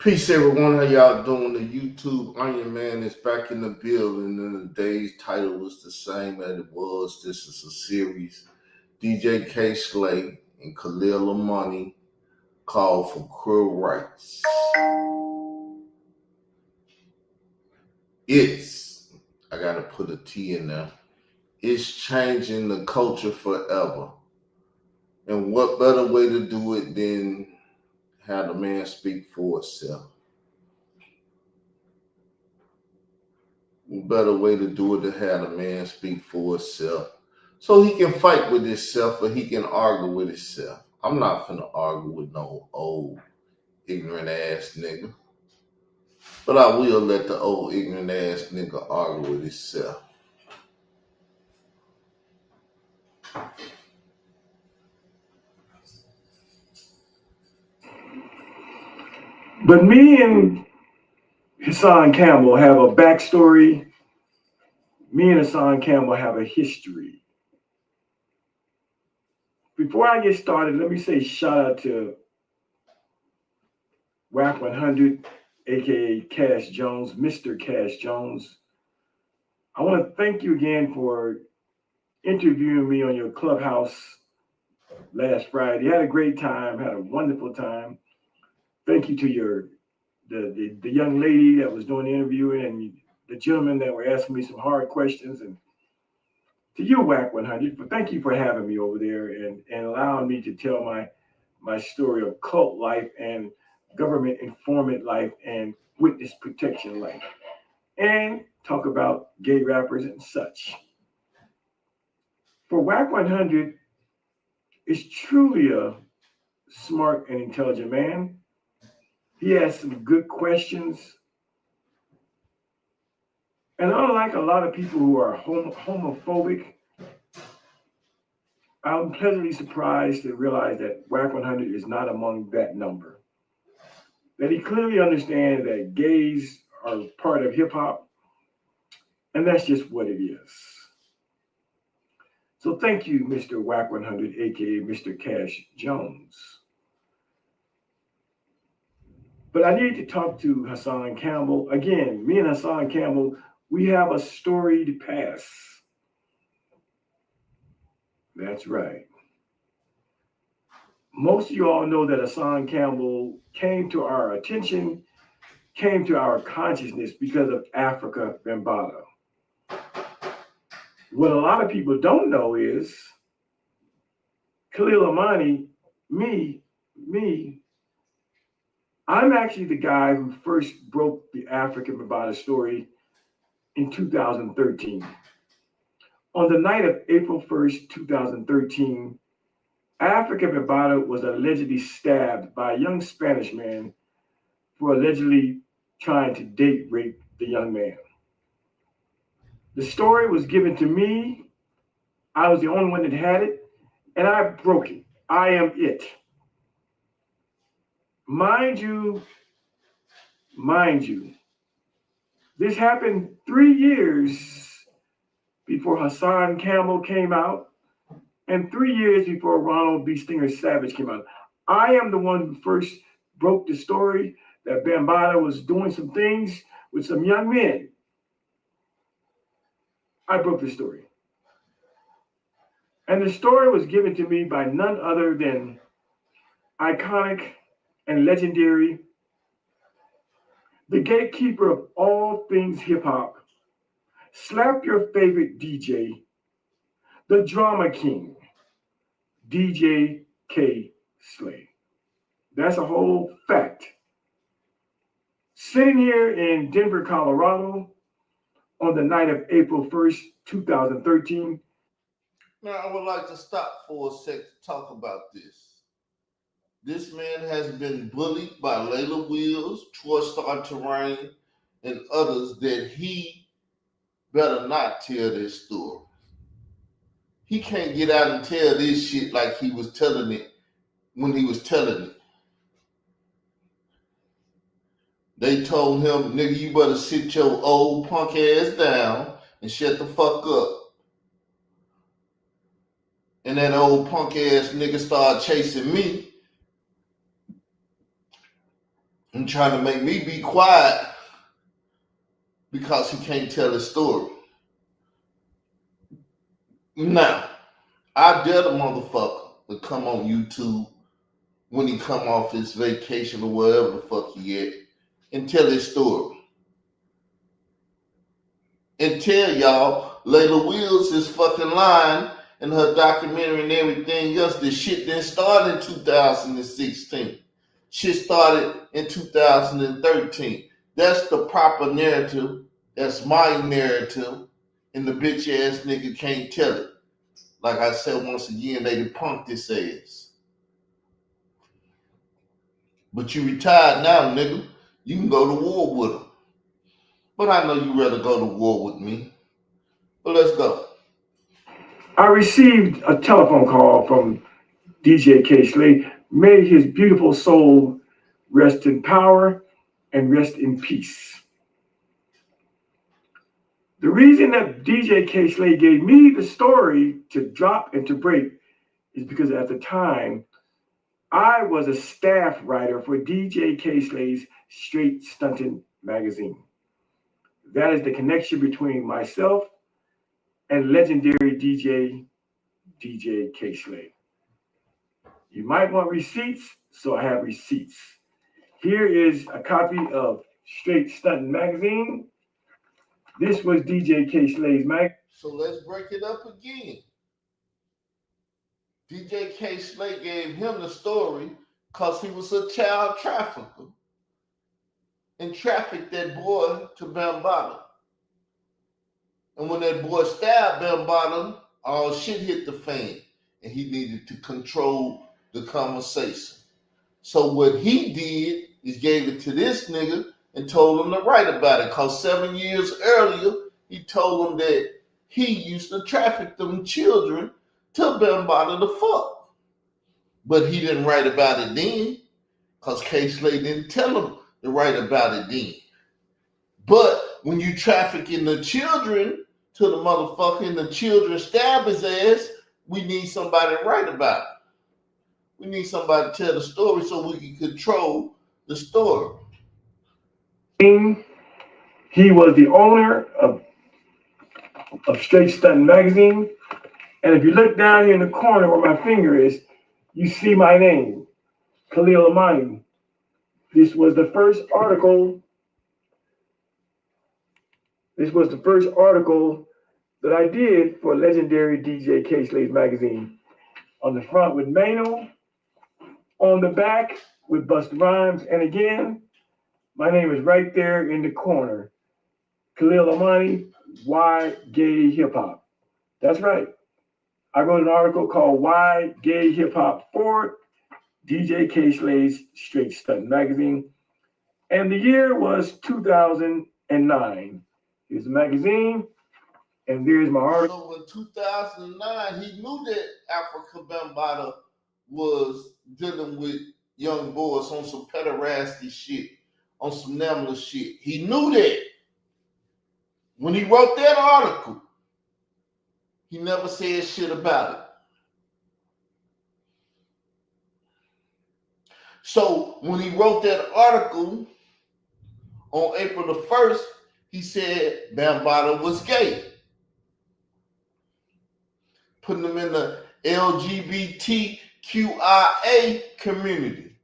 Peace, everyone. How y'all doing? The YouTube Onion Man is back in the building, and today's title was the same as it was. This is a series. DJ K. Slay and Khalil Amani called for queer rights. I gotta put a T in there. It's changing the culture forever. And what better way to do it than have the man speak for itself? Better way to do it to have the man speak for himself. So he can fight with himself or he can argue with himself. I'm not finna argue with no old ignorant ass nigga. But I will let the old ignorant ass nigga argue with himself. But me and Hassan Campbell have a backstory. Me and Hassan Campbell have a history. Before I get started, let me say shout out to WAC 100, aka Cash Jones, Mr. Cash Jones. I want to thank you again for interviewing me on your clubhouse last Friday. Had a great time, had a wonderful time. Thank you to the young lady that was doing the interviewing and the gentlemen that were asking me some hard questions, and to you, WAC 100, but thank you for having me over there and allowing me to tell my story of cult life and government informant life and witness protection life, and talk about gay rappers and such. For WAC 100 is truly a smart and intelligent man. He has some good questions. And unlike a lot of people who are homophobic, I'm pleasantly surprised to realize that WAC 100 is not among that number. That he clearly understands that gays are part of hip hop, and that's just what it is. So thank you, Mr. WAC 100, aka Mr. Cash Jones. But I need to talk to Hassan Campbell. Again, me and Hassan Campbell, we have a storied past. That's right. Most of you all know that Hassan Campbell came to our attention, came to our consciousness because of Africa Bambaataa. What a lot of people don't know is Khalil Amani, me, I'm actually the guy who first broke the African Bambaataa story in 2013. On the night of April 1st, 2013, Africa Bambaataa was allegedly stabbed by a young Spanish man for allegedly trying to date rape the young man. The story was given to me. I was the only one that had it, and I broke it. I am it. Mind you, this happened 3 years before Hassan Campbell came out and 3 years before Ronald B. Stinger Savage came out. I am the one who first broke the story that Bambaataa was doing some things with some young men. I broke the story. And the story was given to me by none other than iconic and legendary, the gatekeeper of all things hip hop, slap your favorite DJ, the drama king, DJ K. Slay. That's a whole fact. Sitting here in Denver, Colorado, on the night of April 1st, 2013. Now, I would like to stop for a sec to talk about this. This man has been bullied by Layla Wills, Troy Star Terrain, and others that he better not tell this story. He can't get out and tell this shit like he was telling it when he was telling it. They told him, nigga, you better sit your old punk ass down and shut the fuck up. And that old punk ass nigga started chasing me. and trying to make me be quiet because he can't tell his story. Now, I dare the motherfucker to come on YouTube when he come off his vacation or wherever the fuck he at and tell his story. And tell y'all Layla Wills is fucking lying in her documentary and everything else. This shit didn't start in 2016. Shit started in 2013. That's the proper narrative. That's my narrative. And the bitch ass nigga can't tell it. Like I said once again, they done punked this ass. But you retired now, nigga. You can go to war with them. But I know you rather go to war with me. But let's go. I received a telephone call from DJ K-Slay. May his beautiful soul rest in power and rest in peace. The reason that DJ K-Slay gave me the story to drop and to break is because at the time, I was a staff writer for DJ K-Slay's Straight Stuntin' magazine. That is the connection between myself and legendary DJ K-Slay. You might want receipts, so I have receipts. Here is a copy of Straight Stuntin' magazine. This was DJ K-Slay's mag. So let's break it up again. DJ K-Slay gave him the story because he was a child trafficker and trafficked that boy to Bambaataa. And when that boy stabbed Bambaataa, all shit hit the fan and he needed to control the conversation. So what he did is gave it to this nigga and told him to write about it because 7 years earlier, he told him that he used to traffic them children to Bambaataa the fuck. But he didn't write about it then because K-Slay didn't tell him to write about it then. But when you trafficking the children to the motherfucker and the children stab his ass, we need somebody to write about it. We need somebody to tell the story so we can control the story. He was the owner of Straight Stuntin' magazine. And if you look down here in the corner where my finger is, you see my name, Khali Amani. This was the first article. This was the first article that I did for legendary DJ K-Slay's magazine. On the front with Mano, on the back with Busta Rhymes, and again, my name is right there in the corner. Khalil Amani, Why Gay Hip Hop? That's right. I wrote an article called Why Gay Hip Hop for DJ K-Slay's Straight Stuntin' magazine. And the year was 2009. Here's the magazine, and there's my article. So in 2009, he knew that Africa Bambaataa was dealing with young boys on some pederasty shit, on some NAMLA shit. He knew that. When he wrote that article, he never said shit about it. So when he wrote that article on April the 1st, he said Bambaataa was gay. Putting them in the LGBTQIA community.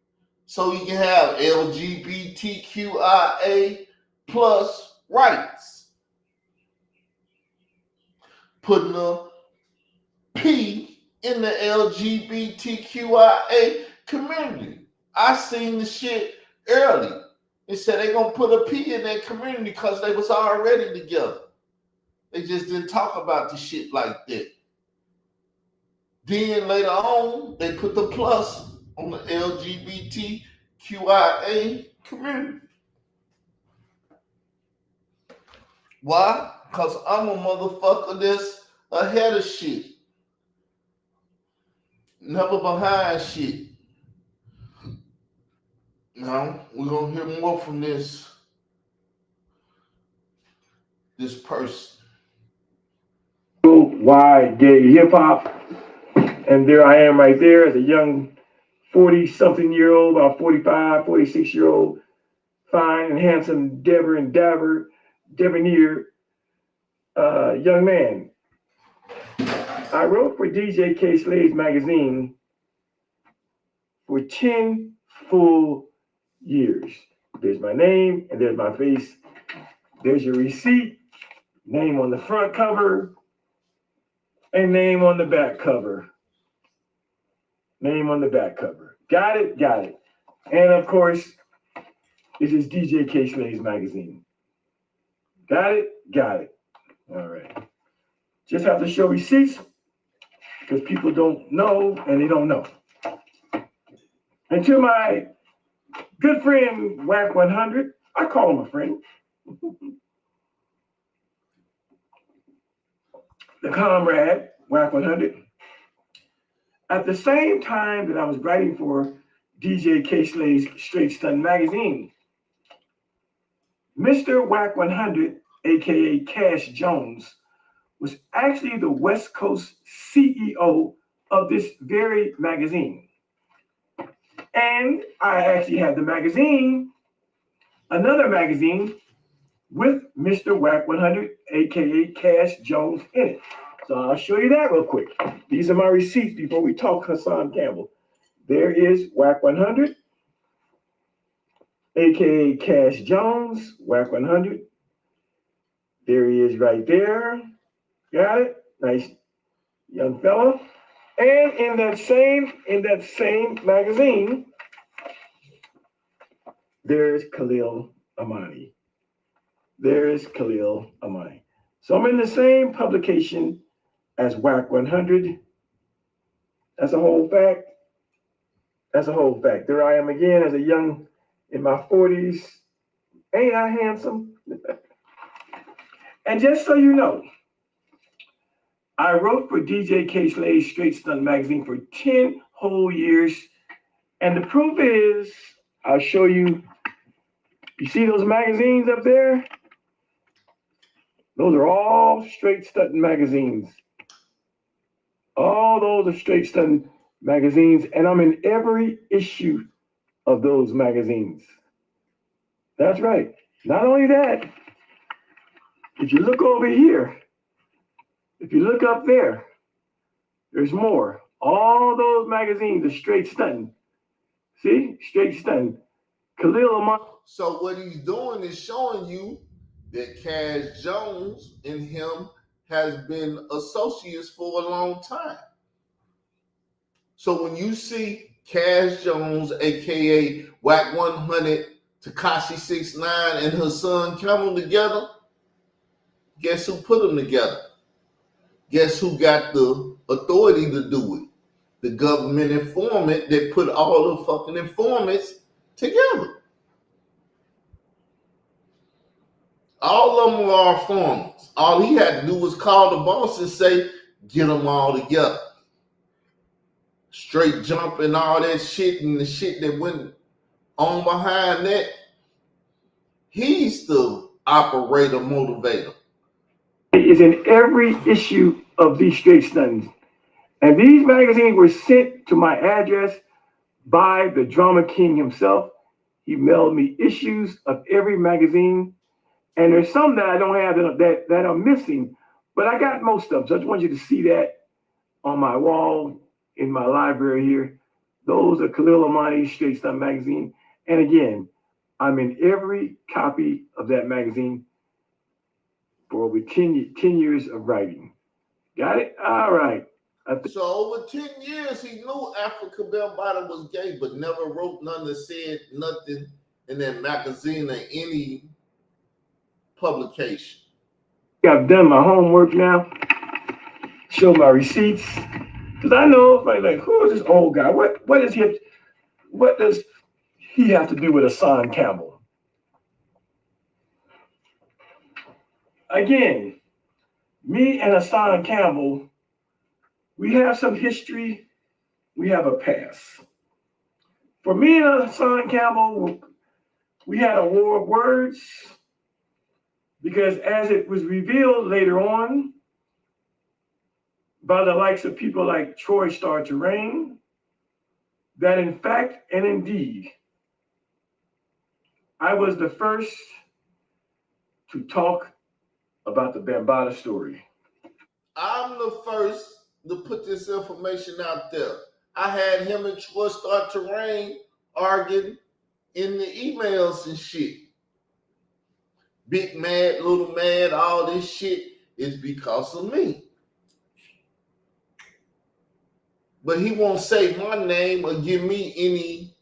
So you can have LGBTQIA plus rights. Putting a P in the LGBTQIA community. I seen the shit early. They said they gonna put a P in that community because they was already together. They just didn't talk about the shit like that. Then later on, they put the plus on the LGBTQIA community. Why? Because I'm a motherfucker that's ahead of shit. Never behind shit. Now, we're going to hear more from this person. Why Gay Hip Hop? And there I am right there as a young 40-something year old, about 45, 46-year-old fine and handsome debonair young man. I wrote for DJ K. Slade's magazine for 10 full years. There's my name and there's my face. There's your receipt, name on the front cover, and name on the back cover. Name on the back cover. Got it? Got it. And of course, this is DJ K. Slade's magazine. Got it? Got it. All right. Just have to show receipts because people don't know and they don't know. And to my good friend, Whack 100, I call him a friend. The comrade, Whack 100. At the same time that I was writing for DJ K. Slade's Straight Stun magazine, Mr. Whack 100, aka Cash Jones, was actually the West Coast CEO of this very magazine. And I actually had the magazine, another magazine, with Mr. Whack 100, aka Cash Jones, in it. So I'll show you that real quick. These are my receipts before we talk Hassan Campbell. There is Whack 100, aka Cash Jones, Whack 100. There he is right there. Got it? Nice young fella. And in that same magazine, there's Khalil Amani. There's Khalil Amani. So I'm in the same publication as Whack 100. That's a whole fact. That's a whole fact. There I am again as a young, in my 40s. Ain't I handsome? And just so you know, I wrote for DJ K. Slade's Straight Stun magazine for 10 whole years. And the proof is, I'll show you. You see those magazines up there? Those are all Straight Stun magazines. All those are Straight Stun magazines. And I'm in every issue of those magazines. That's right. Not only that, if you look over here, if you look up there, there's more. All those magazines are Straight Stun. See? Straight Stun. Khalil Amani. So what he's doing is showing you that Cash Jones and him has been associates for a long time. So when you see Cash Jones, aka Whack 100, Tekashi 69, and her son Camel together, guess who put them together? Guess who got the authority to do it? The government informant that put all the fucking informants together. All of them are informants. All he had to do was call the boss and say, get them all together. Straight jump and all that shit and the shit that went on behind that. He's the operator motivator. Is in every issue of these Straight Stuns. And these magazines were sent to my address by the drama king himself. He mailed me issues of every magazine. And there's some that I don't have that are missing, but I got most of them. So I just want you to see that on my wall in my library here. Those are Khalil Amani's Straight Stun magazine. And again, I'm in every copy of that magazine for over 10 years of writing. Got it? All right. So over 10 years, he knew Africa Bell Bottom was gay, but never wrote nothing that said nothing in that magazine or any publication. I've done my homework now. Show my receipts. Because I know, like, who is this old guy? What does he have to do with Hassan Campbell? Again, me and Hassan Campbell, we have some history. We have a past. For me and Hassan Campbell, we had a war of words because as it was revealed later on by the likes of people like Troy Star Terrain, that in fact and indeed, I was the first to talk about the Bambaataa story. I'm the first to put this information out there. I had him and Troy Star Terrain arguing in the emails and shit. Big mad, little mad, all this shit is because of me. But he won't say my name or give me any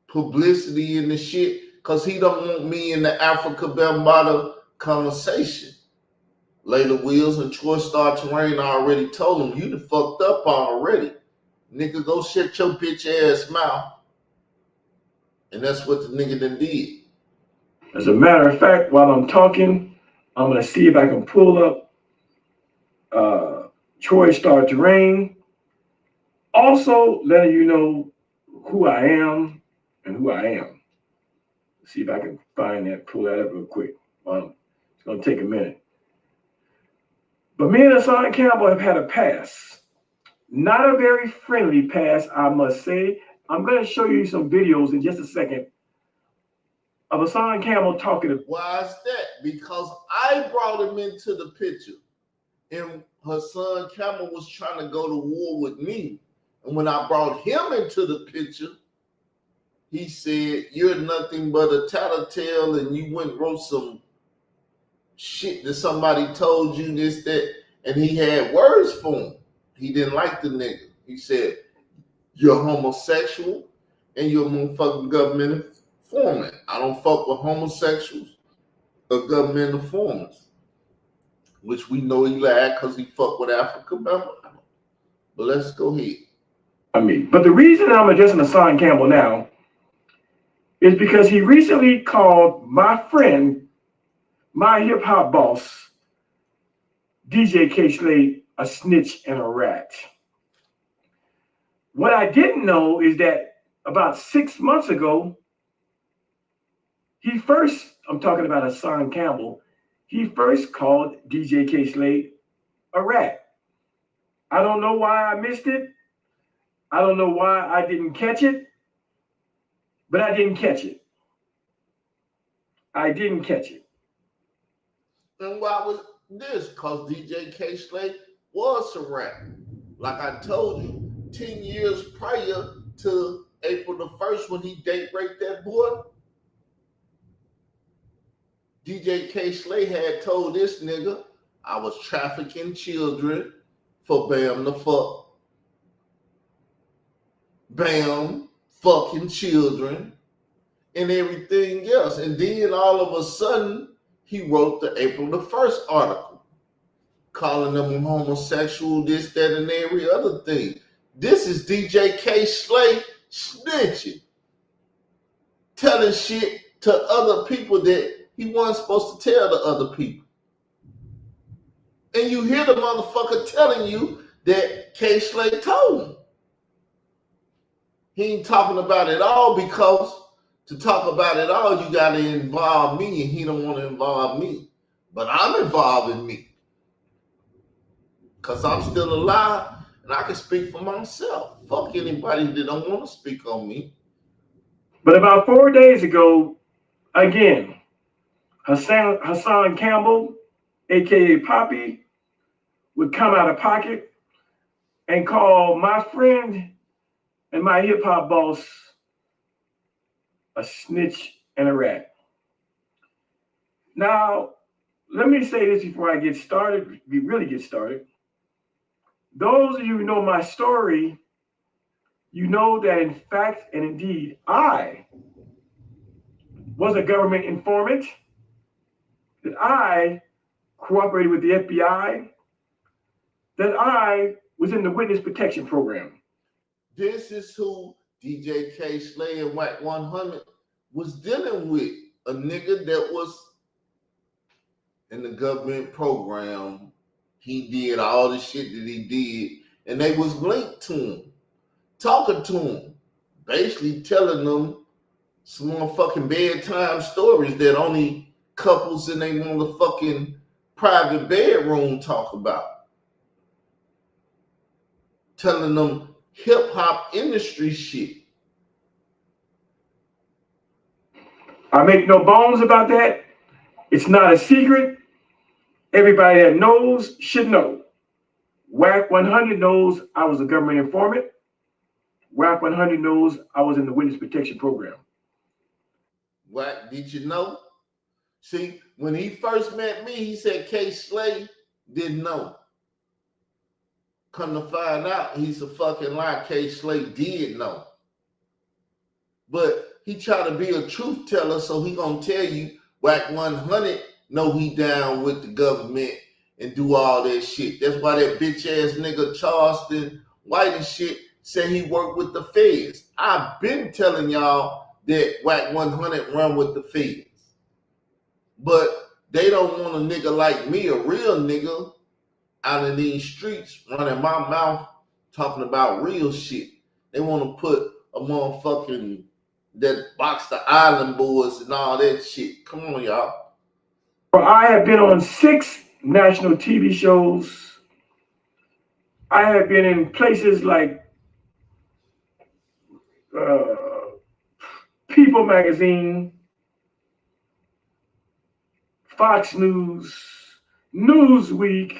publicity in the shit because he don't want me in the Africa Bambaataa conversation. Layla Wheels and Troy Star Terrain already told him, you done fucked up already. Nigga, go shut your bitch ass mouth. And that's what the nigga done did. As a matter of fact, while I'm talking, I'm going to see if I can pull up Troy Star Terrain. Also, letting you know who I am and who I am. See if I can find that, pull that up real quick. It's going to take a minute. But me and Hassan Campbell have had a past. Not a very friendly past, I must say. I'm going to show you some videos in just a second of Hassan Campbell talking to. Why is that? Because I brought him into the picture. And Hassan Campbell was trying to go to war with me. And when I brought him into the picture, he said, you're nothing but a tattletale and you went and wrote some shit that somebody told you this, that, and he had words for him. He didn't like the nigga. He said, you're homosexual and you're a motherfucking government informant. I don't fuck with homosexuals or government informants, which we know he lied because he fucked with Africa Bambaataa. But let's go ahead. But the reason I'm addressing Hassan Campbell now is because he recently called my friend, my hip hop boss, DJ K Slade, a snitch and a rat. What I didn't know is that about 6 months ago, I'm talking about Hassan Campbell, he first called DJ K Slade a rat. I don't know why I missed it. I don't know why I didn't catch it, but I didn't catch it. I didn't catch it. And why was this? Because DJ K Slade was a rat. Like I told you, 10 years prior to April the 1st when he date raped that boy, DJ K Slade had told this nigga, I was trafficking children for Bam the fuck. Bam fucking children and everything else. And then all of a sudden, he wrote the April the 1st article, calling them homosexual, this, that, and every other thing. This is DJ K Slade snitching, telling shit to other people that he wasn't supposed to tell to other people. And you hear the motherfucker telling you that K Slade told him. He ain't talking about it all because to talk about it all, you got to involve me, and he don't want to involve me. But I'm involving me because I'm still alive, and I can speak for myself. Fuck anybody that don't want to speak on me. But about 4 days ago, again, Hassan Campbell, aka Poppy, would come out of pocket and call my friend and my hip hop boss a snitch and a rat. Now, let me say this before I get started, we really get started. Those of you who know my story, you know that in fact and indeed, I was a government informant, that I cooperated with the FBI, that I was in the witness protection program. This is who DJ K Slade and Wack 100 was dealing with. A nigga that was in the government program. He did all the shit that he did, and they was linked to him, talking to him, basically telling them some motherfucking bedtime stories that only couples in their motherfucking private bedroom talk about. Telling them hip hop industry shit. I make no bones about that. It's not a secret. Everybody that knows should know. WAC 100 knows I was a government informant. WAC 100 knows I was in the Witness Protection Program. What did you know? See, when he first met me, he said K. Slay didn't know. Come to find out, he's a fucking lie. K. Slay did know. But he tried to be a truth teller, so he gonna tell you WAC 100 know he down with the government and do all that shit. That's why that bitch ass nigga Charleston White and shit said he worked with the feds. I've been telling y'all that WAC 100 run with the feds. But they don't want a nigga like me, a real nigga, out in these streets running my mouth talking about real shit. They want to put a motherfucking that box the island boys and all that shit. Come on, y'all. I have been on 6 national TV shows. I have been in places like People Magazine, Fox News, Newsweek,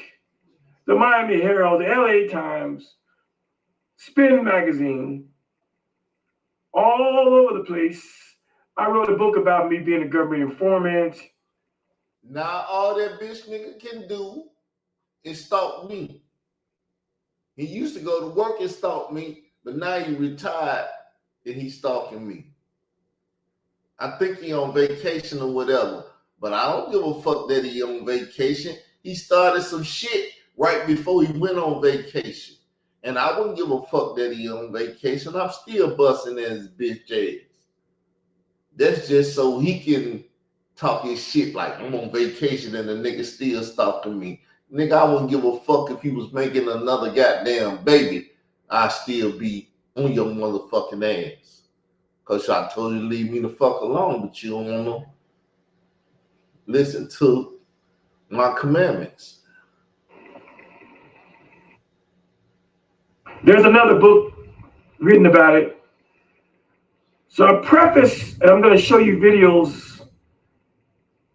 the Miami Herald, the LA Times, Spin Magazine, all over the place. I wrote a book about me being a government informant. Now all that bitch nigga can do is stalk me. He used to go to work and stalk me, but now he retired and he's stalking me. I think he on vacation or whatever, but I don't give a fuck that he on vacation. He started some shit right before he went on vacation. And I wouldn't give a fuck that he on vacation. I'm still busting at his bitch ass. That's just so he can talk his shit like I'm on vacation and the nigga still stalking me. Nigga, I wouldn't give a fuck if he was making another goddamn baby. I'd still be on your motherfucking ass. Cause I told you to leave me the fuck alone, but you don't want to listen to my commandments. There's another book written about it. So I preface, and I'm going to show you videos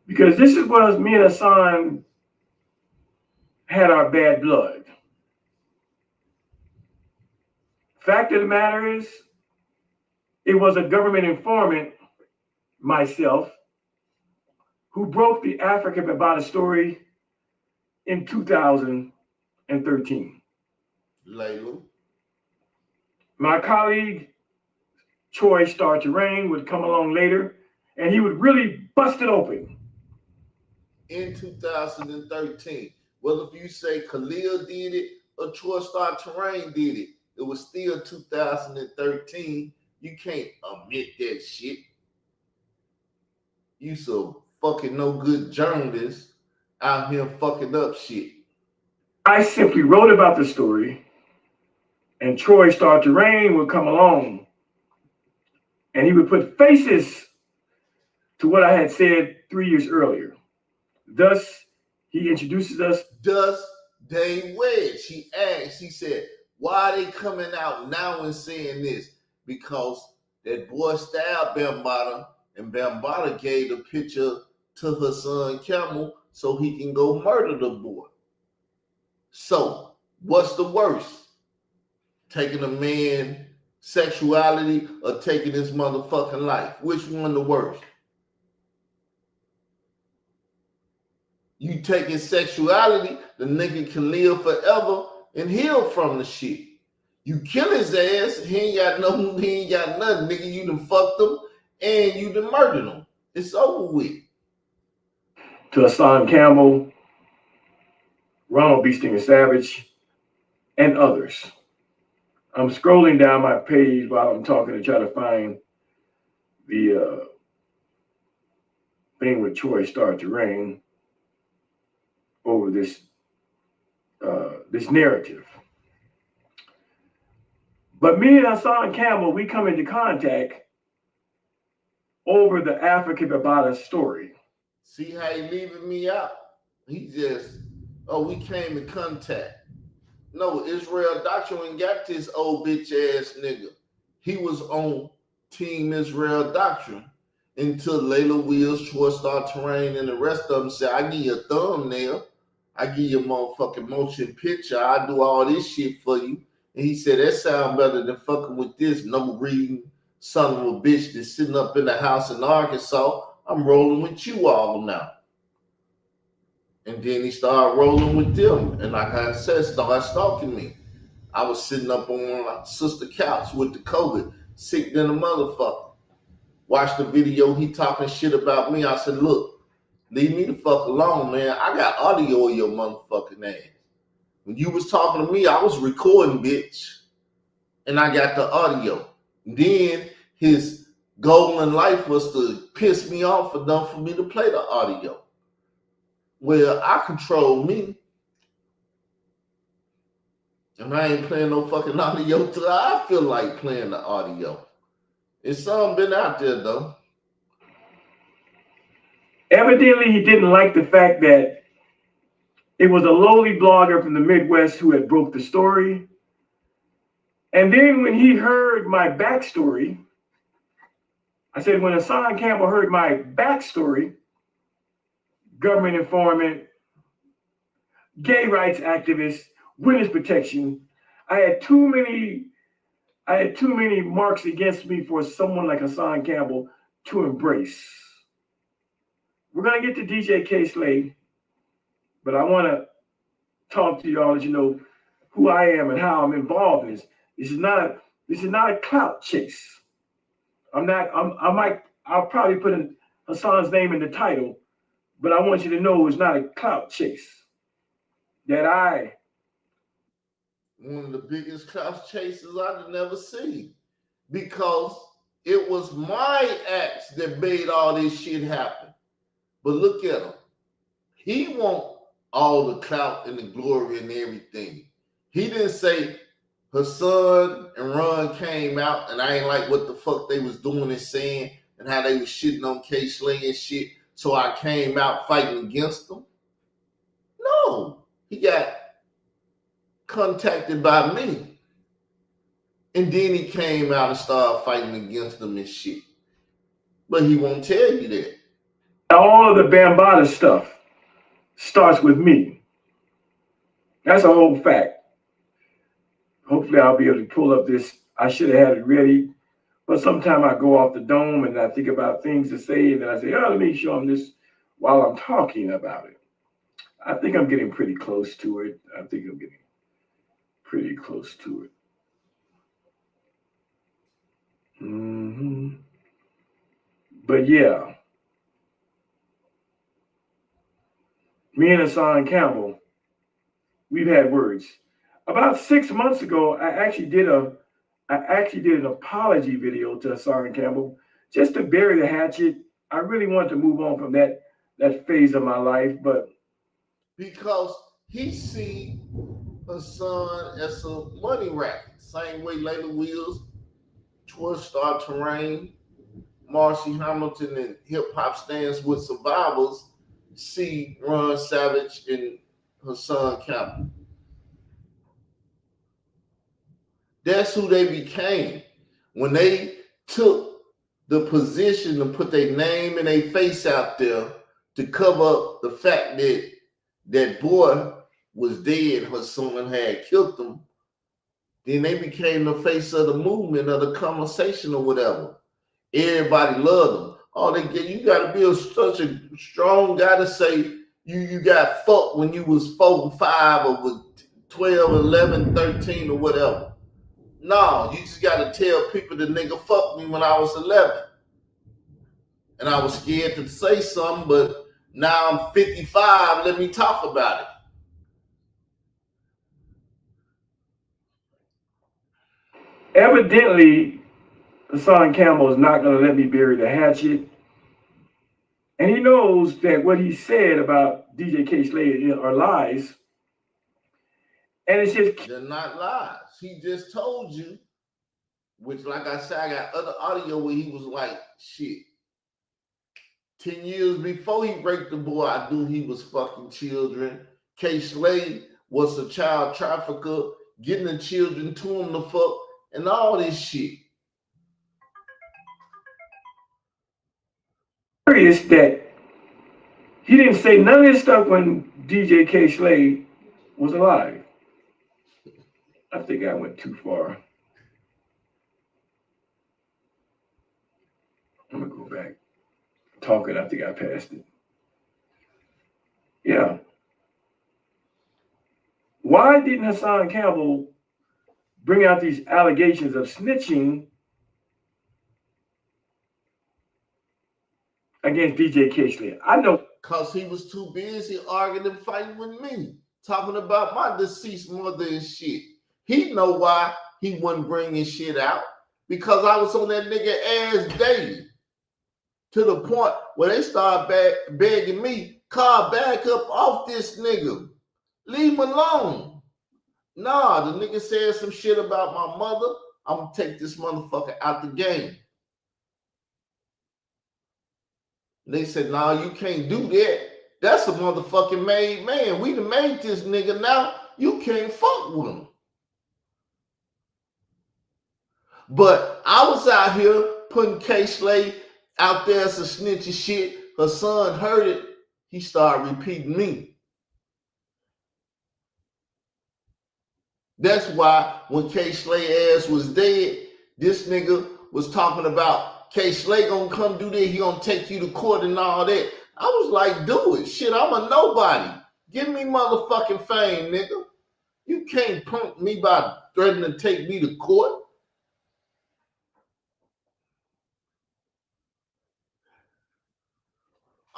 because this is what me and Hassan had our bad blood. Fact of the matter is, it was a government informant, myself, who broke the Africa Bambaataa story in 2013. Layla. My colleague, Troy Star Terrain, would come along later, and he would really bust it open. In 2013, well, if you say Khalil did it or Troy Star Terrain did it, it was still 2013. You can't omit that shit. You so fucking no good journalist out here fucking up shit. I simply wrote about the story, and Troy Star Terrain would come along, and he would put faces to what I had said 3 years earlier. Thus, he introduces us. Thus, Dame Wedge, he asked, he said, why are they coming out now and saying this? Because that boy stabbed Bambaataa, and Bambaataa gave the picture to her son Camel so he can go murder the boy. So, what's the worst? Taking a man's sexuality or taking his motherfucking life? Which one the worst? You taking sexuality, the nigga can live forever and heal from the shit. You kill his ass, he ain't got nothing, nigga. You done fucked him and you done murdered him. It's over with. To Hassan Campbell, Ronald B. Stinger Savage, and others. I'm scrolling down my page while I'm talking to try to find the thing with Troy Star Terrain over this narrative. But me and Hassan Campbell, we come into contact over the Africa Bambaataa story. See how he leaving me out? He just, we came in contact. No, Israel Doctrine got this old bitch ass nigga. He was on Team Israel Doctrine. until Layla Wills, Troy Star Terrain, and the rest of them said, I give you a thumbnail. I give you a motherfucking motion picture. I do all this shit for you. And he said, that sound better than fucking with this no reading son of a bitch that's sitting up in the house in Arkansas. I'm rolling with you all now. And then he started rolling with them. And like I said, started stalking me. I was sitting up on my sister's couch with the COVID, sick than a motherfucker. Watched the video, he talking shit about me. I said, look, leave me the fuck alone, man. I got audio of your motherfucking ass. When you was talking to me, I was recording, bitch. And I got the audio. Then his goal in life was to piss me off enough for me to play the audio. Well, I control me. And I ain't playing no fucking audio till I feel like playing the audio. It's something been out there, though. Evidently, he didn't like the fact that it was a lowly blogger from the Midwest who had broke the story. And then when he heard my backstory, I said, when Hassan Campbell heard my backstory, government informant, gay rights activist, witness protection, I had too many marks against me for someone like Hassan Campbell to embrace. We're gonna get to DJ K-Slay, but I want to talk to y'all, let you know who I am and how I'm involved in this. This is not a clout chase. I'll probably put in Hassan's name in the title, but I want you to know it's not a clout chase. One of the biggest clout chases I've never seen. Because it was my acts that made all this shit happen. But look at him. He want all the clout and the glory and everything. He didn't say Hassan and Ron came out and I ain't like what the fuck they was doing and saying and how they was shitting on K-Slay and shit. So I came out fighting against them. No. He got contacted by me. And then he came out and started fighting against them and shit. But he won't tell you that. All of the Bambaataa stuff starts with me. That's a whole fact. Hopefully I'll be able to pull up this. I should have had it ready. But sometimes I go off the dome and I think about things to say. And then I say, oh, let me show them this while I'm talking about it. I think I'm getting pretty close to it. But yeah, me and Hassan Campbell, we've had words. About 6 months ago, I actually did an apology video to Hassan Campbell just to bury the hatchet. I really wanted to move on from that phase of my life, but because he see Hassan as a money racket, same way Layla Wills, Troy Star Terrain, Marcy Hamilton, and Hip Hop Stands with Survivors see Ron Savage and Hassan Campbell. That's who they became when they took the position to put their name and their face out there to cover up the fact that that boy was dead, Hassan had killed him. Then they became the face of the movement, of the conversation or whatever. Everybody loved them. Oh, you got to be such a strong guy to say you got fucked when you was 4 and 5 or was 12, 11, 13 or whatever. No, you just got to tell people the nigga fucked me when I was 11. And I was scared to say something, but now I'm 55, let me talk about it. evidently, Hassan Campbell is not going to let me bury the hatchet. And he knows that what he said about DJ K-Slay are lies. And it's just... They're not lies. He just told you, which like I said, I got other audio where he was like, shit. 10 years before he raped the boy, I knew he was fucking children. K-Slay was a child trafficker, getting the children to him to fuck, and all this shit. Curious that he didn't say none of this stuff when DJ K. Slade was alive. I think I went too far. I'm gonna go back. Talking, I think I passed it. Yeah. Why didn't Hassan Campbell bring out these allegations of snitching against DJ K. Slade? I know. Because he was too busy arguing and fighting with me, talking about my deceased mother and shit. He know why he wasn't bringing shit out. Because I was on that nigga ass daily. To the point where they started begging me, "Car, back up off this nigga. Leave him alone." Nah, the nigga said some shit about my mother. I'm gonna take this motherfucker out the game. They said, "Nah, you can't do that. That's a motherfucking made man. We done made this nigga now. You can't fuck with him." But I was out here putting K. Slade out there as a snitchy shit. Her son heard it. He started repeating me. That's why when K. Slade ass was dead, this nigga was talking about K. Slade gonna come do that. He gonna take you to court and all that. I was like, do it. Shit, I'm a nobody. Give me motherfucking fame, nigga. You can't punk me by threatening to take me to court.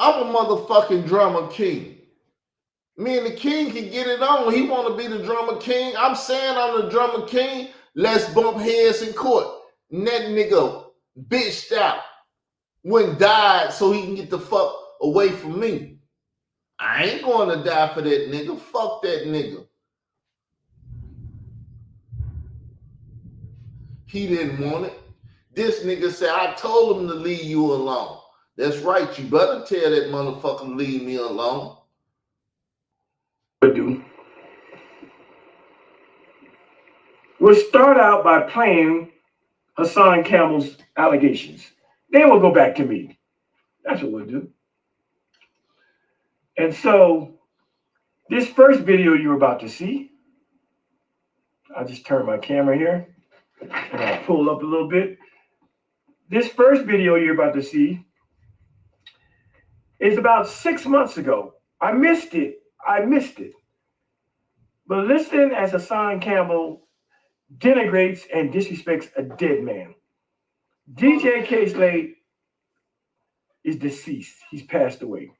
I'm a motherfucking drummer king. Me and the king can get it on. He want to be the drummer king. I'm saying I'm the drummer king. Let's bump heads in court. And that nigga bitched out. Went died so he can get the fuck away from me. I ain't going to die for that nigga. Fuck that nigga. He didn't want it. This nigga said, "I told him to leave you alone." That's right. You better tell that motherfucker to leave me alone. We'll start out by playing Hassan Campbell's allegations. Then we'll go back to me. That's what we'll do. And so, this first video you're about to see, I'll just turn my camera here and I'll pull up a little bit. This first video you're about to see is about 6 months ago. I missed it. But listen as Hassan Campbell denigrates and disrespects a dead man. DJ K. Slade is deceased. He's passed away.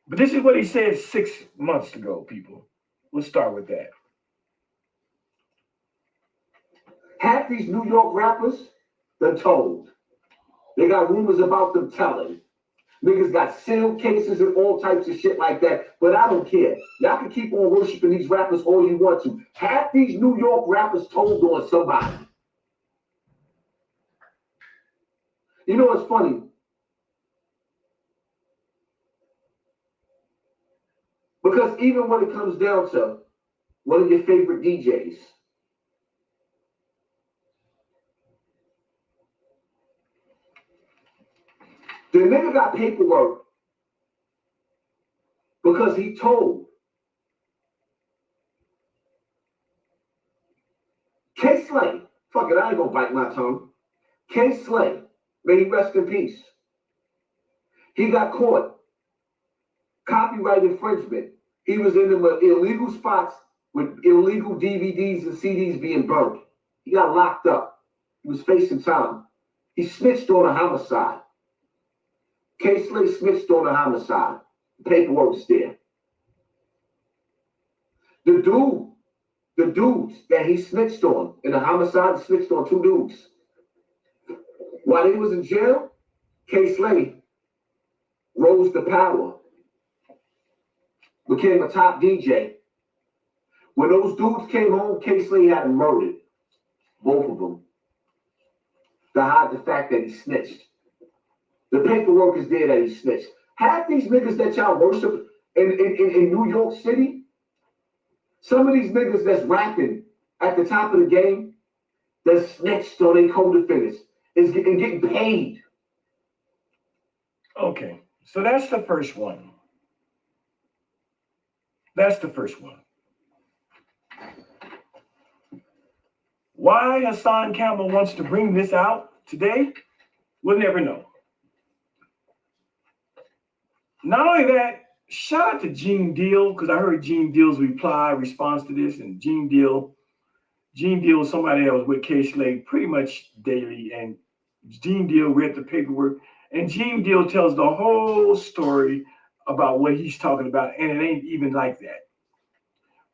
But this is what he said 6 months ago, people. We'll start with that. Half these New York rappers, they're told. They got rumors about them telling. Niggas got sealed cases and all types of shit like that. But I don't care. Y'all can keep on worshiping these rappers all you want to. Half these New York rappers told on somebody. You know what's funny? Because even when it comes down to one of your favorite DJs, the nigga got paperwork because he told. K. Slade, fuck it, I ain't gonna bite my tongue. K. Slade, may he rest in peace. He got caught. Copyright infringement. He was in them illegal spots with illegal DVDs and CDs being burnt. He got locked up. He was facing time. He snitched on a homicide. K. Slade snitched on a homicide. The paperwork's there. The dudes that he snitched on in the homicide, snitched on 2 dudes. While he was in jail, K. Slade rose to power, became a top DJ. When those dudes came home, K. Slade had them murdered, both of them, to hide the fact that he snitched. The paperwork is there that he snitched. Half these niggas that y'all worship in New York City, some of these niggas that's rapping at the top of the game, that snitched on their co-defendants, is getting paid Okay, so that's the first one. That's the first one. Why Hassan Campbell wants to bring this out today, we'll never know. Not only that, shout out to Gene Deal, because I heard Gene Deal's response to this, and Gene Deal is somebody that was with K Slade pretty much daily, and Gene Deal read the paperwork, and Gene Deal tells the whole story about what he's talking about, and it ain't even like that.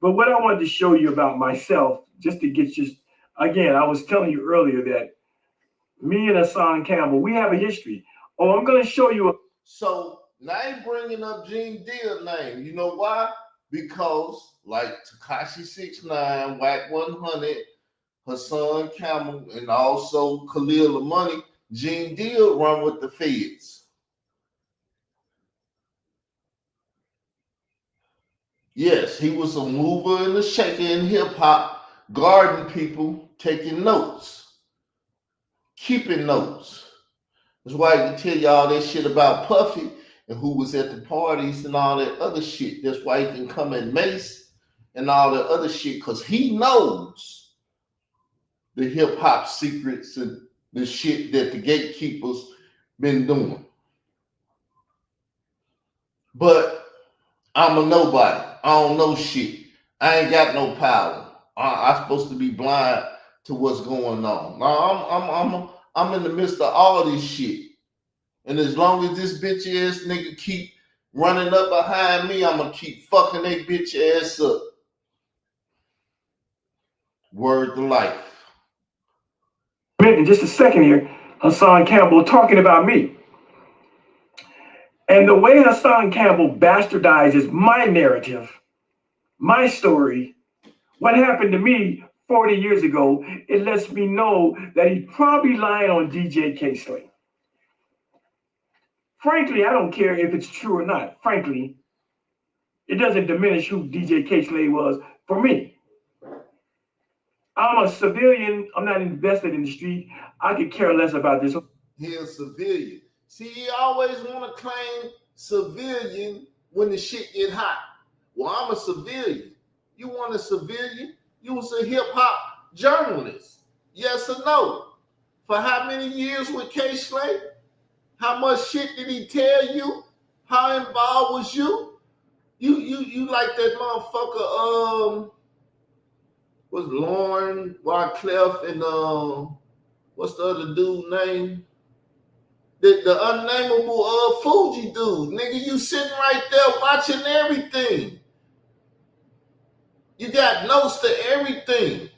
But what I wanted to show you about myself, just to get you, again, I was telling you earlier that me and Hassan Campbell, we have a history. Oh, I'm going to show you. So now I'm bringing up Gene Deal name. You know why? Because like Tekashi 69, Whack 100, Hassan Campbell, and also Khalil Amani, Gene Deal run with the feds. Yes, he was a mover and a shaker in hip hop, guarding people, taking notes, keeping notes. That's why I can tell you all that shit about Puffy and who was at the parties and all that other shit. That's why he can come at Mace and all that other shit, because he knows the hip hop secrets and the shit that the gatekeepers been doing. But I'm a nobody. I don't know shit. I ain't got no power. I'm supposed to be blind to what's going on. Now I'm in the midst of all this shit. And as long as this bitch ass nigga keep running up behind me, I'm gonna keep fucking that bitch ass up. Word to life. In just a second here, Hassan Campbell talking about me. And the way Hassan Campbell bastardizes my narrative, my story, what happened to me 40 years ago, it lets me know that he's probably lying on DJ K Slade. Frankly, I don't care if it's true or not. Frankly, it doesn't diminish who DJ K Slade was for me. I'm a civilian. I'm not invested in the street. I could care less about this. He's a civilian. See, you always want to claim civilian when the shit get hot. Well, I'm a civilian. You want a civilian? You was a hip hop journalist. Yes or no? For how many years with K Slade? How much shit did he tell you? How involved was you? You like that motherfucker, was Lauren Wyclef and what's the other dude name? The unnameable Fuji dude. Nigga, you sitting right there watching everything. You got notes to everything.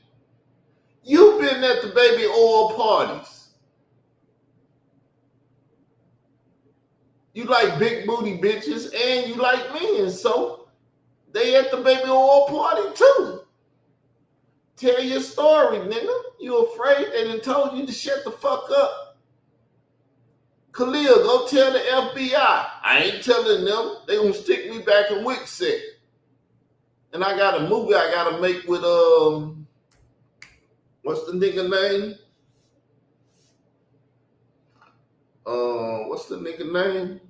You've been at the baby oil parties. You like big booty bitches and you like men, so they at the baby oil party too. Tell your story, nigga. You afraid they done told you to shut the fuck up. Khalil, go tell the FBI. I ain't telling them. They gonna stick me back in Wickset. And I got a movie I gotta make with what's the nigga name? What's the nigga name?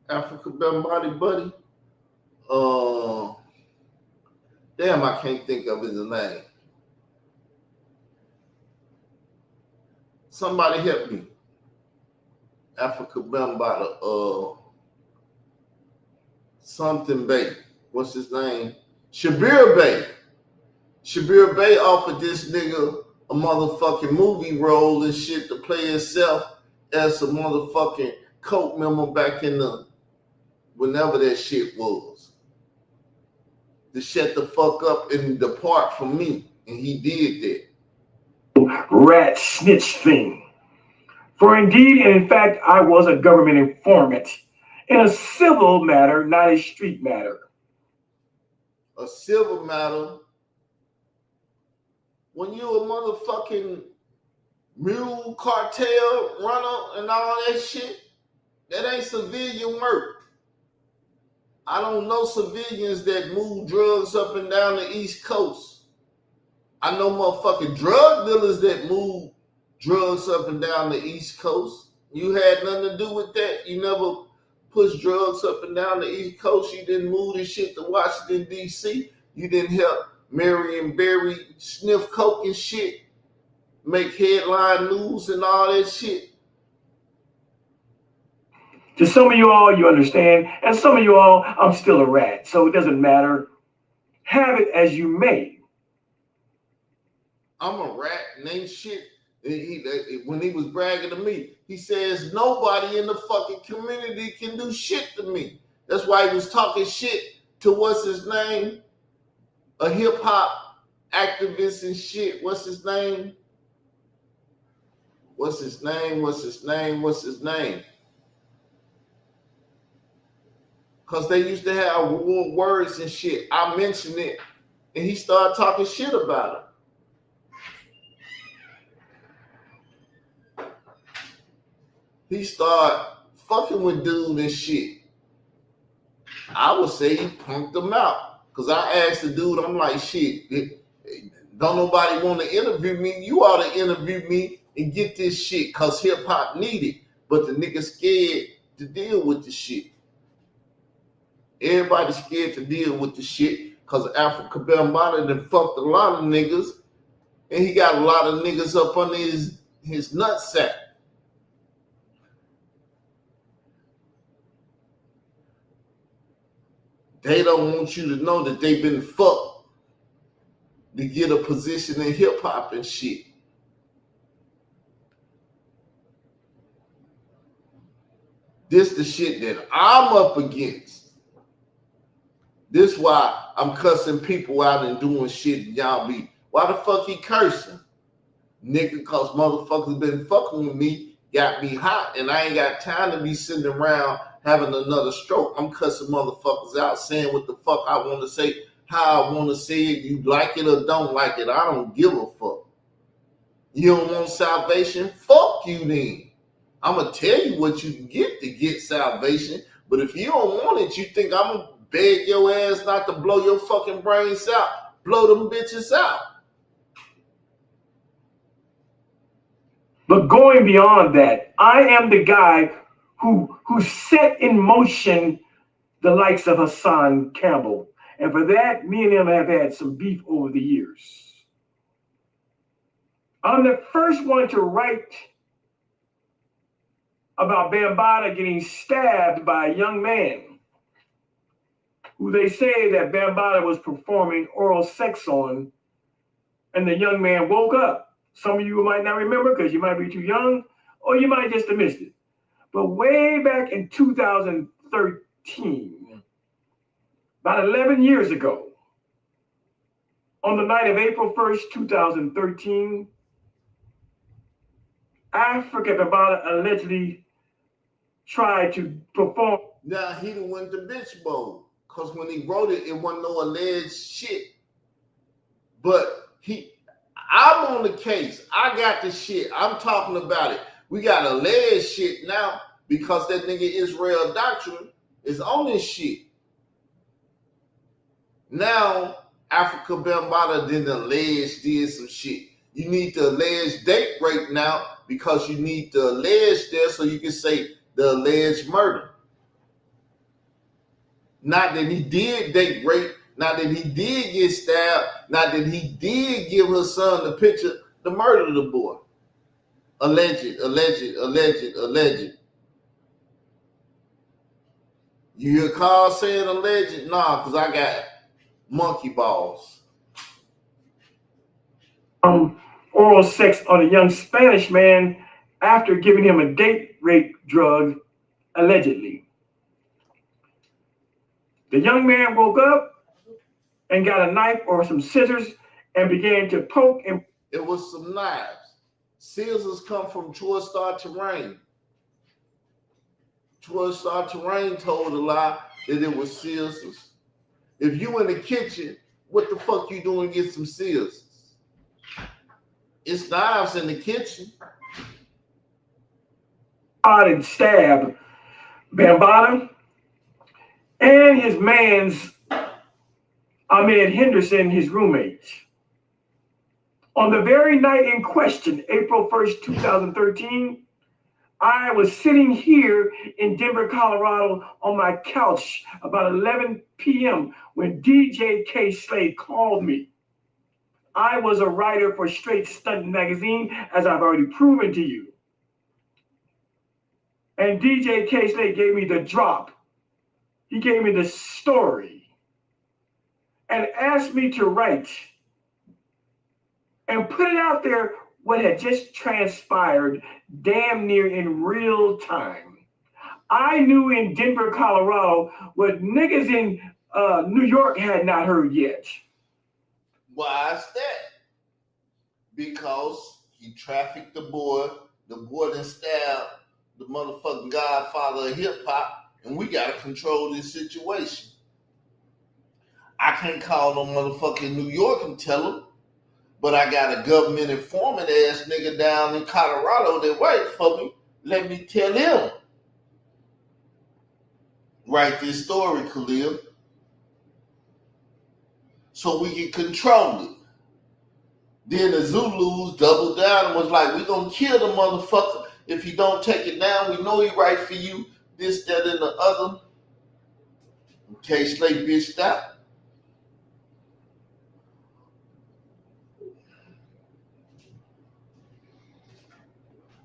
Africa Body Buddy. Damn, I can't think of his name. Somebody help me. Africa Bambada, something Bay. What's his name? Shabir Bay. Shabir Bay offered this nigga a motherfucking movie role and shit to play himself as a motherfucking cult member back in the whenever that shit was. To shut the fuck up and depart from me. And he did that. Rat snitch thing. For indeed, and in fact, I was a government informant in a civil matter, not a street matter. A civil matter. When you a motherfucking mule cartel runner and all that shit, that ain't civilian work. I don't know civilians that move drugs up and down the East Coast. I know motherfucking drug dealers that move drugs up and down the East Coast. You had nothing to do with that. You never push drugs up and down the East Coast. You didn't move this shit to Washington, D.C. You didn't help Marion Barry sniff coke and shit, make headline news and all that shit. To some of you all, you understand, and some of you all, I'm still a rat, so it doesn't matter. Have it as you may. I'm a rat and ain't shit. When he was bragging to me, he says nobody in the fucking community can do shit to me. That's why he was talking shit to what's his name? A hip hop activist and shit. What's his name? What's his name? What's his name? What's his name? Because they used to have words and shit. I mentioned it, and he started talking shit about it. He started fucking with dude and shit. I would say he punked him out. Because I asked the dude, I'm like, shit, don't nobody want to interview me. You ought to interview me and get this shit because hip hop need it. But the nigga scared to deal with the shit. Everybody's scared to deal with the shit because Africa Bambaataa done fucked a lot of niggas. And he got a lot of niggas up under his nutsack. They don't want you to know that they've been fucked to get a position in hip hop and shit. This the shit that I'm up against. This why I'm cussing people out and doing shit and y'all be, why the fuck he cursing? Nigga, cause motherfuckers been fucking with me, got me hot, and I ain't got time to be sitting around having another stroke. I'm cussing motherfuckers out, saying what the fuck I want to say, how I want to say it. You like it or don't like it, I don't give a fuck. You don't want salvation? Fuck you then. I'm going to tell you what you can get to get salvation, but if you don't want it, you think I'm going to beg your ass not to blow your fucking brains out. Blow them bitches out. But going beyond that, I am the guy who set in motion the likes of Hassan Campbell. And for that, me and him have had some beef over the years. I'm the first one to write about Bambaataa getting stabbed by a young man who they say that Bambaataa was performing oral sex on, and the young man woke up. Some of you might not remember because you might be too young, or you might just have missed it. But way back in 2013, about 11 years ago, on the night of April 1st, 2013, Africa Bambaataa allegedly tried to perform. Now, he done went to bitch mode, because when he wrote it, it wasn't no alleged shit. But I'm on the case. I got the shit. I'm talking about it. We got alleged shit now because that nigga Israel Doctrine is on this shit. Now, Africa Bambaataa did some shit. You need to allege date rape now because you need to allege there so you can say the alleged murder. Not that he did date rape, not that he did get stabbed, not that he did give her son the picture, the murder of the boy. Alleged. You hear Carl saying alleged? Nah, because I got monkey balls. Oral sex on a young Spanish man after giving him a date rape drug, allegedly. The young man woke up and got a knife or some scissors and began to poke him. It was some knives. Scissors come from Troy Star Terrain. Troy Star Terrain told a lie that it was scissors. If you in the kitchen, what the fuck you doing to get some scissors? It's knives in the kitchen. And stabbed Bambaataa and his man's Ahmed Henderson, his roommate. On the very night in question, April 1st, 2013, I was sitting here in Denver, Colorado on my couch about 11 p.m. when DJ K. Slade called me. I was a writer for Straight Stunt Magazine, as I've already proven to you. And DJ K. Slade gave me the drop. He gave me the story and asked me to write and put it out there what had just transpired damn near in real time. I knew in Denver, Colorado, what niggas in New York had not heard yet. Why is that? Because he trafficked the boy done stabbed the motherfucking godfather of hip hop, and we gotta control this situation. I can't call no motherfucking New York and tell him, but I got a government informant ass nigga down in Colorado that wait for me. Let me tell him. Write this story, Khalil, so we can control it. Then the Zulus doubled down and was like, we gonna kill the motherfucker if he don't take it down. We know he right for you, this, that, and the other. K. Slade bitched out.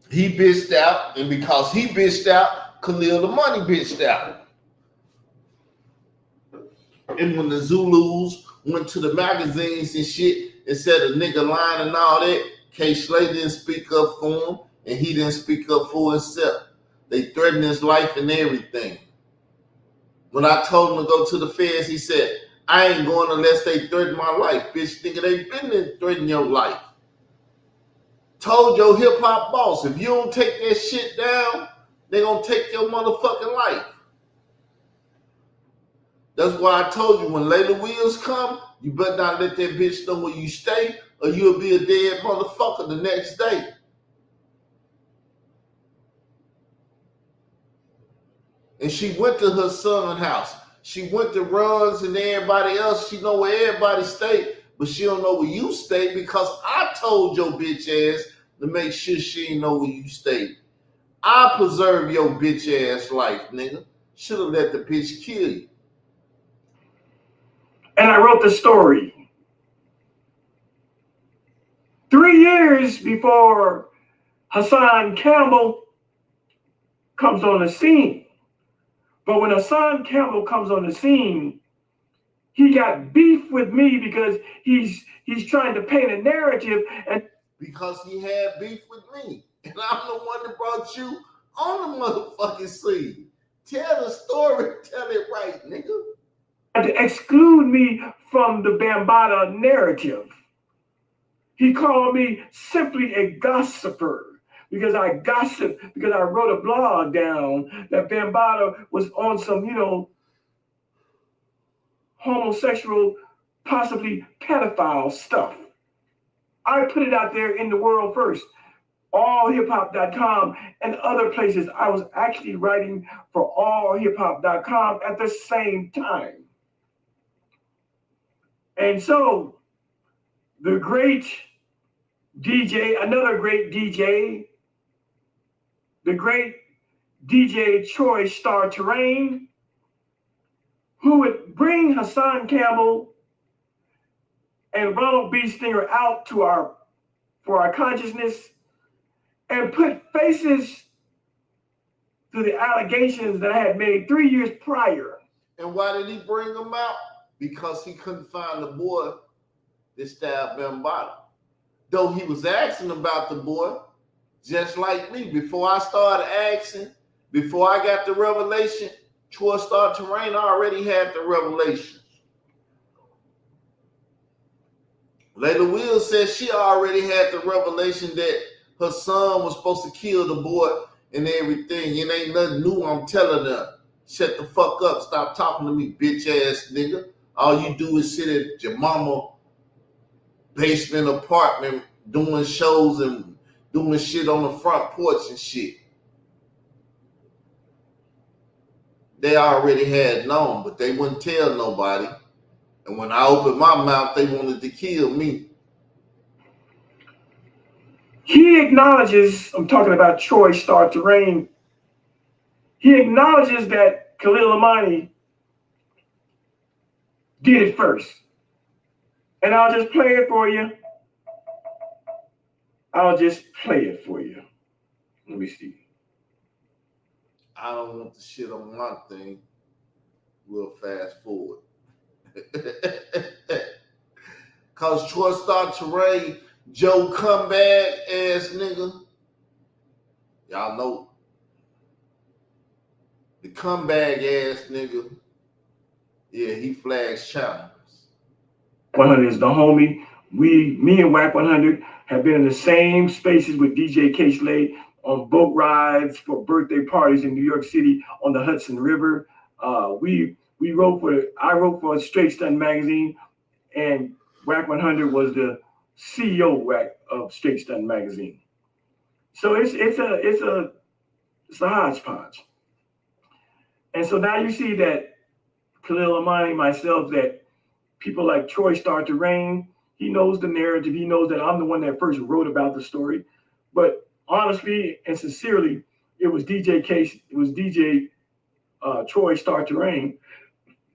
He bitched out, and because he bitched out, Khalil the Money bitched out. And when the Zulus went to the magazines and shit and said a nigga lying and all that, K. Slade didn't speak up for him, and he didn't speak up for himself. They threatened his life and everything. When I told him to go to the feds, he said, I ain't going unless they threaten my life. Bitch, nigga, they been there threatening your life. Told your hip hop boss, if you don't take that shit down, they gonna take your motherfucking life. That's why I told you when Layla Wheels come, you better not let that bitch know where you stay, or you'll be a dead motherfucker the next day. And she went to her son's house. She went to Runs and everybody else. She know where everybody stay, but she don't know where you stay because I told your bitch ass to make sure she ain't know where you stay. I preserve your bitch ass life, nigga. Should have let the bitch kill you. And I wrote the story 3 years before Hassan Campbell comes on the scene. But when Hassan Campbell comes on the scene, he got beef with me because he's trying to paint a narrative, and because he had beef with me, and I'm the one that brought you on the motherfucking scene. Tell the story, tell it right, nigga. To exclude me from the Bambaataa narrative. He called me simply a gossiper because I gossiped, because I wrote a blog down that Bambaataa was on some, homosexual, possibly pedophile stuff. I put it out there in the world first. allhiphop.com and other places. I was actually writing for allhiphop.com at the same time. And so the great DJ, another great DJ, the great DJ Troy Star Terrain, who would bring Hassan Campbell and Ronald B. Stinger out for our consciousness and put faces to the allegations that I had made 3 years prior. And why did he bring them out? Because he couldn't find the boy that stabbed Bambaataa. Though he was asking about the boy, just like me. Before I started asking, before I got the revelation, Troy Star Terrain already had the revelation. Layla Wills said she already had the revelation that her son was supposed to kill the boy and everything. It ain't nothing new. I'm telling her, shut the fuck up. Stop talking to me, bitch ass nigga. All you do is sit at your mama basement apartment doing shows and doing shit on the front porch and shit. They already had known, but they wouldn't tell nobody. And when I opened my mouth, they wanted to kill me. he acknowledges, I'm talking about Troy Star Terrain, he acknowledges that Khalil Amani did it first. And I'll just play it for you. I'll just play it for you. Let me see. I don't want the shit on my thing. We'll fast forward. Cause Troy Star Terrain, Joe Comeback ass nigga. Y'all know the comeback ass nigga. Yeah, he flags channels. 100 is the homie. Me and WAC 100 have been in the same spaces with DJ K Slade on boat rides for birthday parties in New York City on the Hudson River. I wrote for Straight Stunt magazine, and WAC 100 was the CEO of Straight Stunt magazine. So it's a hodgepodge. And so now you see that Khalil Amani, myself, that people like Troy Star Terrain, he knows the narrative. He knows that I'm the one that first wrote about the story. But honestly and sincerely, it was DJ Troy Star Terrain.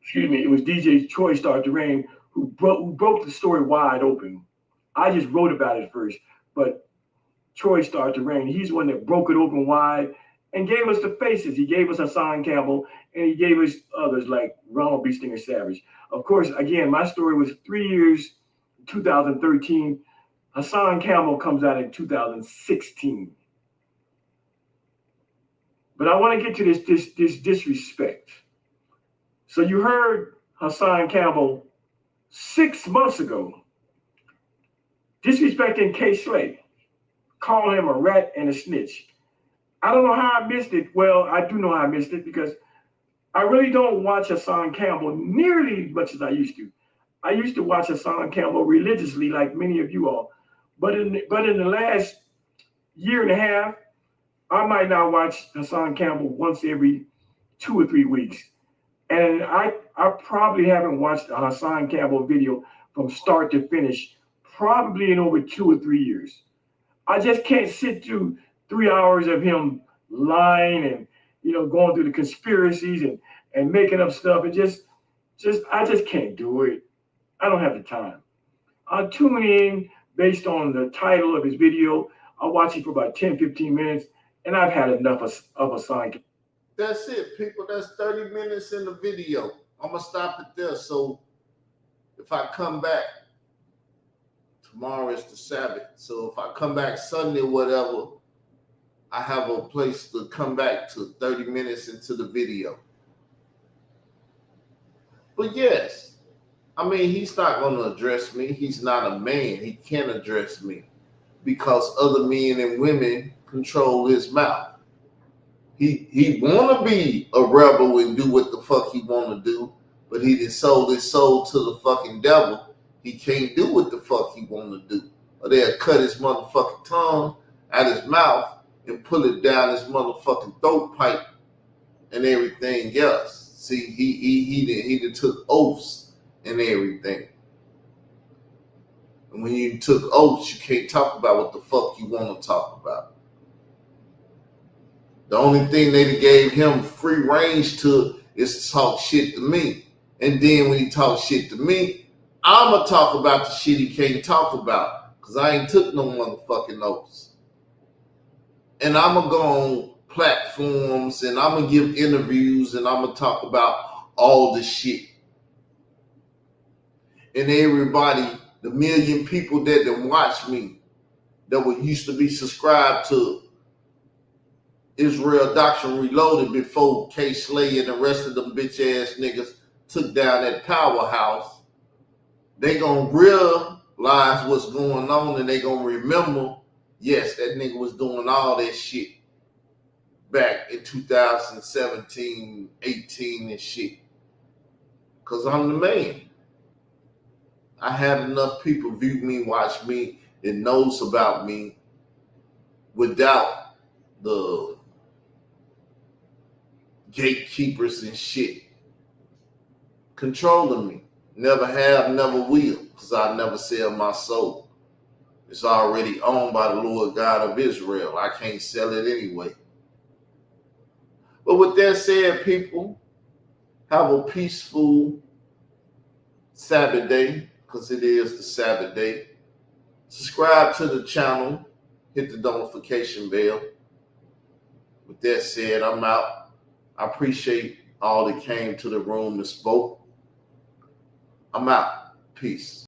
Excuse me. It was DJ Troy Star Terrain who broke the story wide open. I just wrote about it first, but Troy Star Terrain, he's the one that broke it open wide and gave us the faces. He gave us Hassan Campbell, and he gave us others like Ronald B. Stinger Savage. Of course, again, my story was 3 years, 2013. Hassan Campbell comes out in 2016. But I want to get to this disrespect. So you heard Hassan Campbell 6 months ago disrespecting K Slade, calling him a rat and a snitch. I don't know how I missed it. Well, I do know how I missed it because I really don't watch Hassan Campbell nearly as much as I used to. I used to watch Hassan Campbell religiously, like many of you all. But in the last year and a half, I might not watch Hassan Campbell once every 2 or 3 weeks. And I probably haven't watched a Hassan Campbell video from start to finish probably in over 2 or 3 years. I just can't sit through 3 hours of him lying and going through the conspiracies and making up stuff and I just can't do it. I don't have the time. I'll tune in based on the title of his video. I'll watch it for about 10, 15 minutes, and I've had enough of Hassan. That's it, people. That's 30 minutes in the video. I'm gonna stop it there. So if I come back, tomorrow is the Sabbath. So if I come back Sunday, whatever, I have a place to come back to 30 minutes into the video. But yes, I mean, he's not going to address me. He's not a man. He can't address me because other men and women control his mouth. He want to be a rebel and do what the fuck he want to do, but he done sold his soul to the fucking devil. He can't do what the fuck he want to do. Or they'll cut his motherfucking tongue out his mouth and pull it down his motherfucking throat pipe and everything else. See, he done took oaths and everything. And when you took oaths, you can't talk about what the fuck you want to talk about. The only thing they gave him free range to is to talk shit to me. And then when he talks shit to me, I'ma talk about the shit he can't talk about. Because I ain't took no motherfucking oaths. And I'ma go on platforms and I'ma give interviews and I'ma talk about all the shit. And everybody, the million people that done watch me, that would used to be subscribed to Israel Doctrine Reloaded before K Slay and the rest of them bitch ass niggas took down that powerhouse, they gonna realize what's going on and they gonna remember, yes, that nigga was doing all that shit back in 2017, 18 and shit. Cause I'm the man. I had enough people view me, watch me, and knows about me without the gatekeepers and shit controlling me. Never have, never will, because I never sell my soul. It's already owned by the Lord God of Israel. I can't sell it anyway. But with that said, people, have a peaceful Sabbath day, because it is the Sabbath day. Subscribe to the channel. Hit the notification bell. With that said, I'm out. I appreciate all that came to the room and spoke. I'm out. Peace.